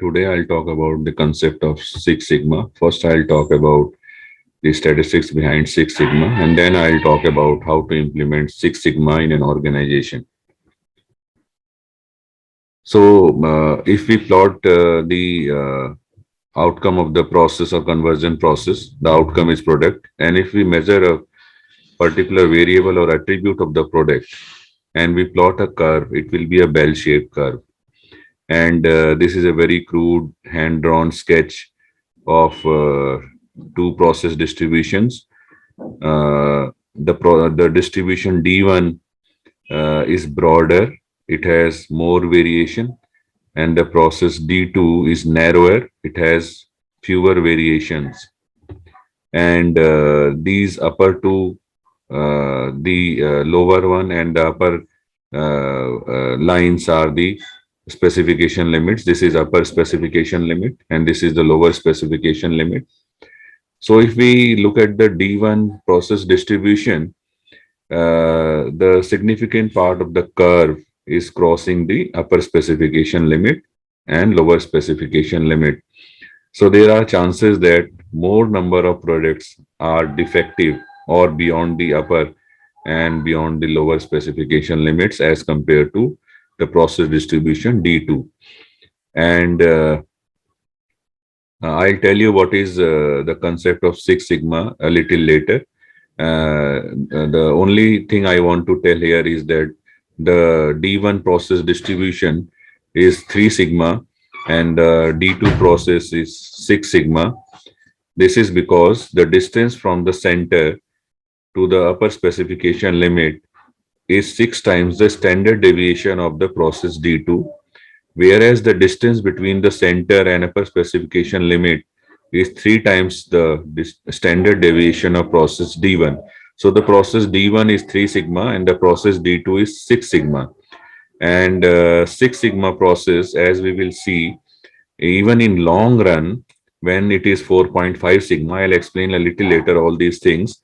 Today I'll talk about the concept of Six Sigma. First, I'll talk about the statistics behind Six Sigma, and then I'll talk about how to implement Six Sigma in an organization. If we plot the outcome of the process or conversion process, the outcome is product. And if we measure a particular variable or attribute of the product and we plot a curve, it will be a bell-shaped curve. And this is a very crude hand-drawn sketch of two process distributions. The distribution D1 is broader, it has more variation, and the process D2 is narrower, it has fewer variations. And these upper two, the lower one and the upper lines are the specification limits. This is upper specification limit and this is the lower specification limit. So if we look at the D1 process distribution, the significant part of the curve is crossing the upper specification limit and lower specification limit. So there are chances that more number of products are defective or beyond the upper and beyond the lower specification limits as compared to the process distribution D2. And I'll tell you what is the concept of Six Sigma a little later. The only thing I want to tell here is that the D1 process distribution is 3 sigma and the D2 process is 6 sigma. This is because the distance from the center to the upper specification limit is 6 times the standard deviation of the process D2, whereas the distance between the center and upper specification limit is 3 times the standard deviation of process D1. So the process D1 is 3 sigma and the process D2 is 6 sigma. And 6 sigma process, as we will see, even in long run, when it is 4.5 sigma, I'll explain a little later all these things,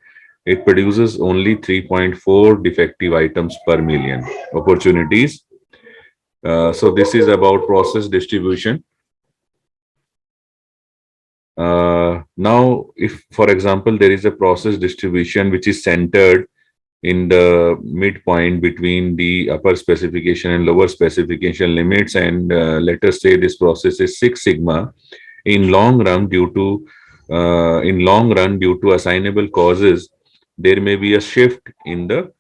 it produces only 3.4 defective items per million opportunities. So this is about process distribution. Now, if, for example, there is a process distribution which is centered in the midpoint between the upper specification and lower specification limits, and let us say this process is 6 sigma, in long run due to assignable causes, there may be a shift in the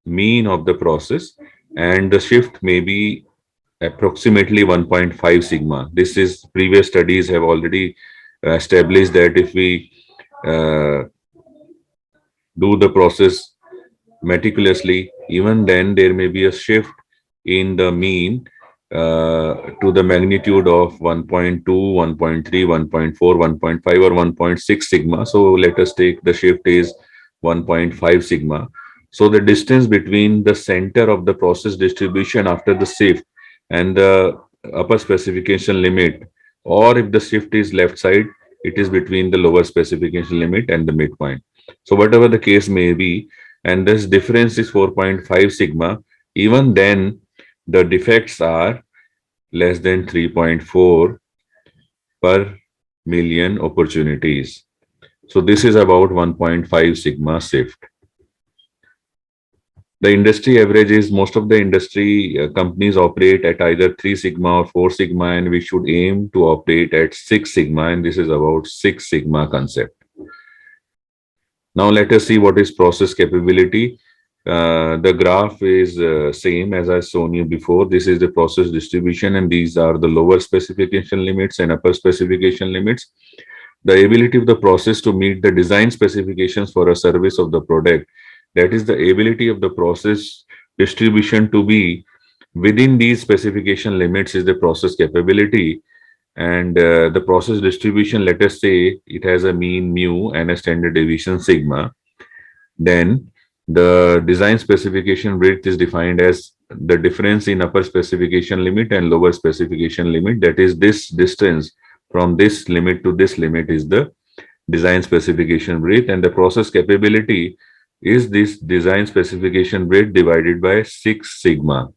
mean of the process, and the shift may be approximately 1.5 sigma. This is previous studies have already established that if we do the process meticulously, even then there may be a shift in the mean to the magnitude of 1.2, 1.3, 1.4, 1.5 or 1.6 sigma. So let us take the shift is 1.5 sigma. So the distance between the center of the process distribution after the shift and the upper specification limit, or if the shift is left side, it is between the lower specification limit and the midpoint. So whatever the case may be, and this difference is 4.5 sigma, even then the defects are less than 3.4 per million opportunities. So this is about 1.5 sigma shift. The industry average is most of the industry companies operate at either 3 sigma or 4 sigma, and we should aim to operate at 6 sigma, and this is about 6 sigma concept. Now let us see what is process capability. The graph is same as I've shown you before. This is the process distribution and these are the lower specification limits and upper specification limits. The ability of the process to meet the design specifications for a service of the product, that is the ability of the process distribution to be within these specification limits, is the process capability. And the process distribution, let us say it has a mean mu and a standard deviation sigma. Then the design specification width is defined as the difference in upper specification limit and lower specification limit. That is, this distance from this limit to this limit is the design specification width, and the process capability is this design specification width divided by 6 sigma.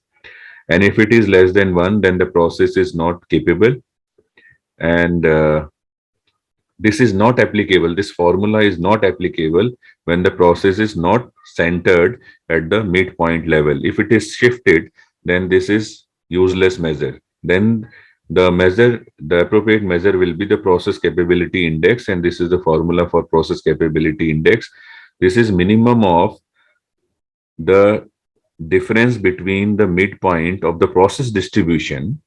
And if it is less than 1, then the process is not capable. And this is not applicable. This formula is not applicable when the process is not centered at the midpoint level. If it is shifted, then this is useless measure. Then the appropriate measure will be the process capability index, and this is the formula for process capability index. This is minimum of the difference between the midpoint of the process distribution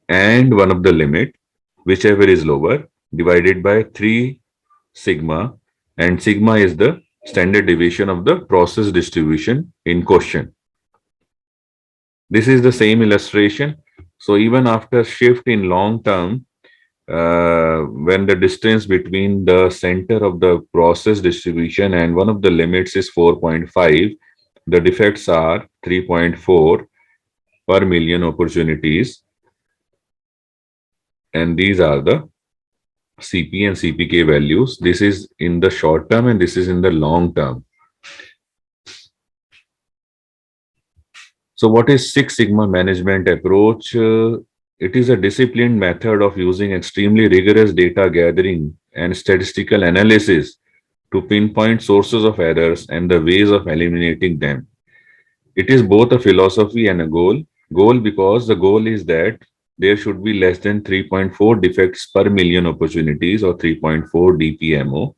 and one of the limit, whichever is lower, divided by 3 sigma, and sigma is the standard deviation of the process distribution in question. This is the same illustration. So even after shift in long term, when the distance between the center of the process distribution and one of the limits is 4.5, the defects are 3.4 per million opportunities. And these are the CP and CPK values. This is in the short term and this is in the long term. So what is Six Sigma management approach? It is a disciplined method of using extremely rigorous data gathering and statistical analysis to pinpoint sources of errors and the ways of eliminating them. It is both a philosophy and a goal. Goal because the goal is that there should be less than 3.4 defects per million opportunities or 3.4 DPMO.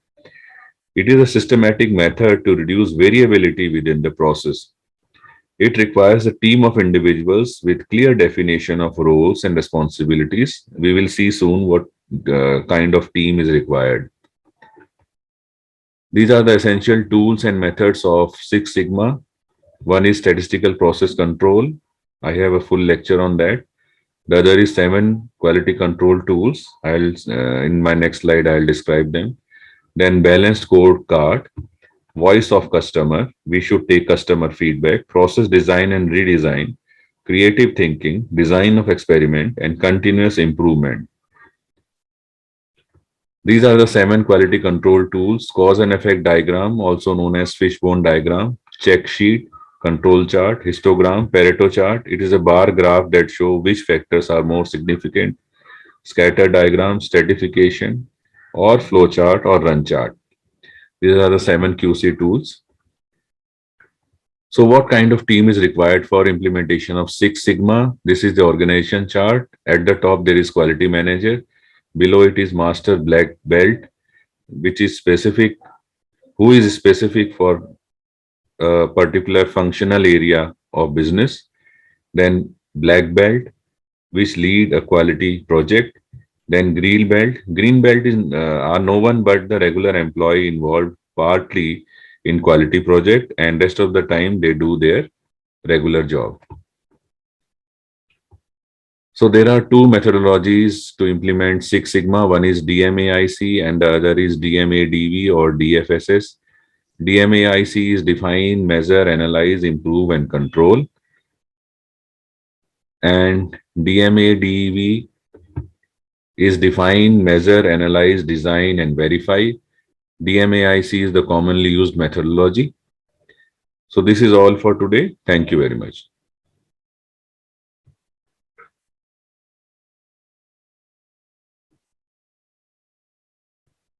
It is a systematic method to reduce variability within the process. It requires a team of individuals with clear definition of roles and responsibilities. We will see soon what kind of team is required. These are the essential tools and methods of Six Sigma. One is statistical process control. I have a full lecture on that. The other is 7 quality control tools. In my next slide, I'll describe them. Then balanced scorecard, voice of customer. We should take customer feedback, process design and redesign, creative thinking, design of experiment, and continuous improvement. These are the 7 quality control tools: cause and effect diagram, also known as fishbone diagram, check sheet, control chart, histogram, Pareto chart. It is a bar graph that shows which factors are more significant, scatter diagram, stratification, or flow chart or run chart. These are the 7 QC tools. So what kind of team is required for implementation of Six Sigma? This is the organization chart. At the top, there is quality manager. Below it is master black belt, which is specific, who is specific for a particular functional area of business. Then black belt, which lead a quality project. Then green belt. Green belt is are no one but the regular employee involved partly in quality project, and rest of the time they do their regular job. So there are 2 methodologies to implement Six Sigma. One is DMAIC and the other is DMADV or DFSS. DMAIC is define, measure, analyze, improve, and control. And DMADV is define, measure, analyze, design, and verify. DMAIC is the commonly used methodology. So this is all for today. Thank you very much.